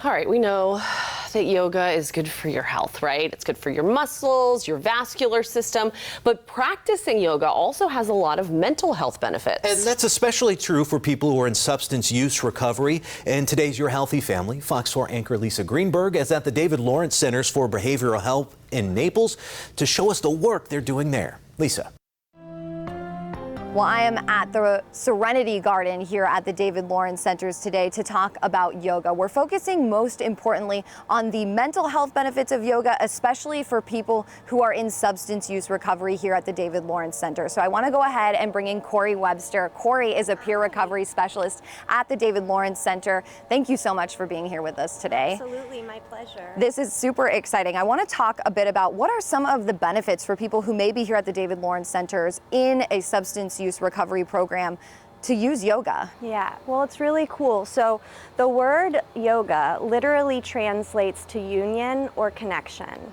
All right, we know that yoga is good for your health, right? It's good for your muscles, your vascular system, but practicing yoga also has a lot of mental health benefits. And that's especially true for people who are in substance use recovery. And today's Your Healthy Family, Fox 4 anchor Lisa Greenberg is at the David Lawrence Centers for Behavioral Health in Naples to show us the work they're doing there. Lisa. Well, I am at the Serenity Garden here at the David Lawrence Centers today to talk about yoga. We're focusing most importantly on the mental health benefits of yoga, especially for people who are in substance use recovery here at the David Lawrence Center. So I want to go ahead and bring in Corey Webster. Corey is a peer recovery specialist at the David Lawrence Center. Thank you so much for being here with us today. Absolutely, my pleasure. This is super exciting. I want to talk a bit about what are some of the benefits for people who may be here at the David Lawrence Centers in a substance use recovery program to use yoga. Yeah, well, it's really cool. So the word yoga literally translates to union or connection.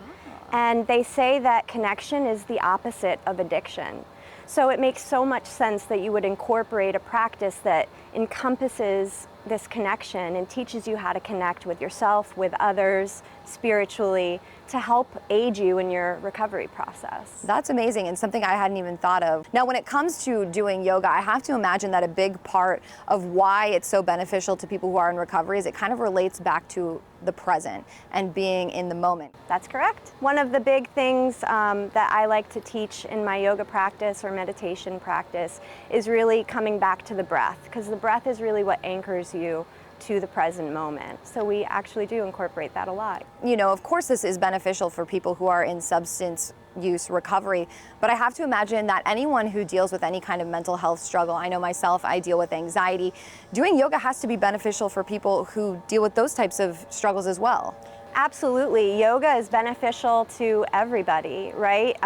And they say that connection is the opposite of addiction. So it makes so much sense that you would incorporate a practice that encompasses this connection and teaches you how to connect with yourself, with others, spiritually, to help aid you in your recovery process. That's amazing and something I hadn't even thought of. Now, when it comes to doing yoga, I have to imagine that a big part of why it's so beneficial to people who are in recovery is it kind of relates back to the present and being in the moment. That's correct. One of the big things that I like to teach in my yoga practice or meditation practice is really coming back to the breath, because the breath is really what anchors you to the present moment. So we actually do incorporate that a lot. You know, of course this is beneficial for people who are in substance use recovery, but I have to imagine that anyone who deals with any kind of mental health struggle, I know myself, I deal with anxiety, doing yoga has to be beneficial for people who deal with those types of struggles as well. Absolutely. Yoga is beneficial to everybody, right?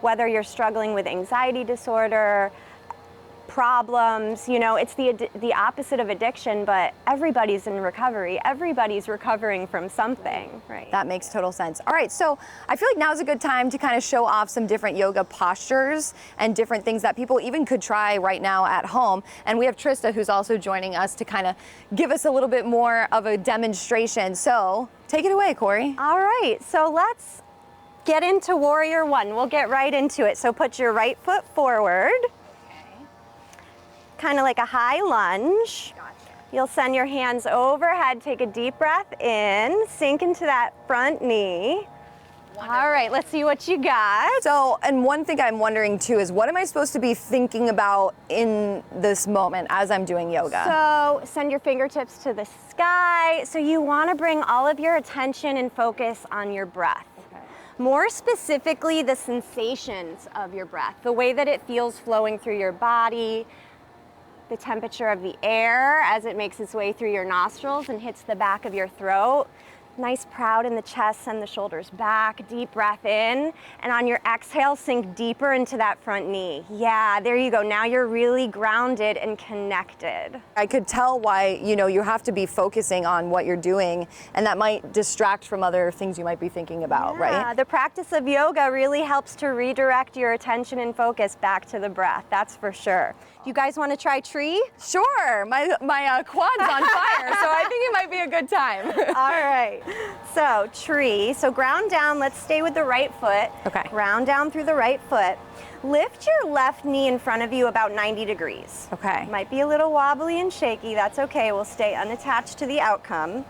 Whether you're struggling with anxiety disorder, problems, you know, it's the opposite of addiction, but everybody's in recovery. Everybody's recovering from something, right? That makes total sense. All right, so I feel like now's a good time to kind of show off some different yoga postures and different things that people even could try right now at home. And we have Trista, who's also joining us to kind of give us a little bit more of a demonstration. So take it away, Corey. All right, so let's get into Warrior One. We'll get right into it. So put your right foot forward. Kind of like a high lunge. Gotcha. You'll send your hands overhead, take a deep breath in, sink into that front knee. Wonderful. All right, let's see what you got. So, and one thing I'm wondering too is what am I supposed to be thinking about in this moment as I'm doing yoga? So send your fingertips to the sky. So you want to bring all of your attention and focus on your breath. More specifically, the sensations of your breath, the way that it feels flowing through your body, the temperature of the air as it makes its way through your nostrils and hits the back of your throat. Nice proud in the chest, send the shoulders back, deep breath in, and on your exhale, sink deeper into that front knee. Yeah, there you go. Now you're really grounded and connected. I could tell why, you know, you have to be focusing on what you're doing, and that might distract from other things you might be thinking about, right? The practice of yoga really helps to redirect your attention and focus back to the breath, that's for sure. You guys want to try tree? Sure, my quad's on fire, so I think it might be a good time. All right, so tree. So ground down, let's stay with the right foot. Okay. Ground down through the right foot. Lift your left knee in front of you about 90 degrees. Okay. Might be a little wobbly and shaky, that's okay. We'll stay unattached to the outcome.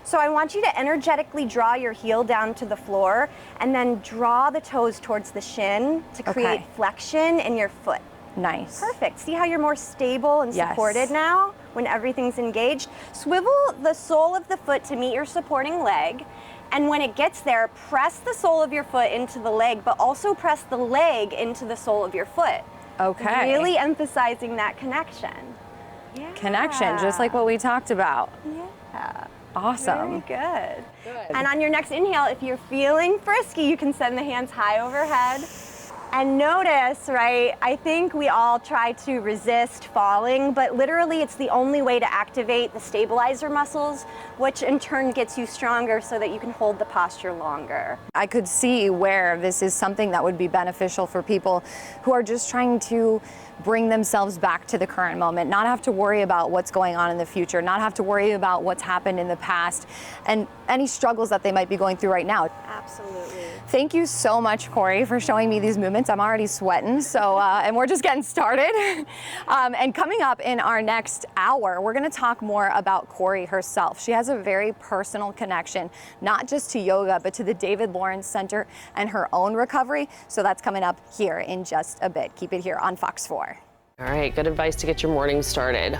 So I want you to energetically draw your heel down to the floor and then draw the toes towards the shin to create flexion in your foot. Nice. Perfect. See how you're more stable and supported now when everything's engaged? Swivel the sole of the foot to meet your supporting leg. And when it gets there, press the sole of your foot into the leg, but also press the leg into the sole of your foot. Okay. Really emphasizing that connection. Yeah. Connection, just like what we talked about. Yeah. Awesome. Very good. And on your next inhale, if you're feeling frisky, you can send the hands high overhead. And notice, right, I think we all try to resist falling, but literally it's the only way to activate the stabilizer muscles, which in turn gets you stronger so that you can hold the posture longer. I could see where this is something that would be beneficial for people who are just trying to bring themselves back to the current moment, not have to worry about what's going on in the future, not have to worry about what's happened in the past and any struggles that they might be going through right now. Absolutely. Thank you so much, Corey, for showing me these movements. I'm already sweating, so and we're just getting started. And coming up in our next hour, we're going to talk more about Corey herself. She has a very personal connection, not just to yoga, but to the David Lawrence Center and her own recovery. So that's coming up here in just a bit. Keep it here on Fox 4. All right, good advice to get your morning started.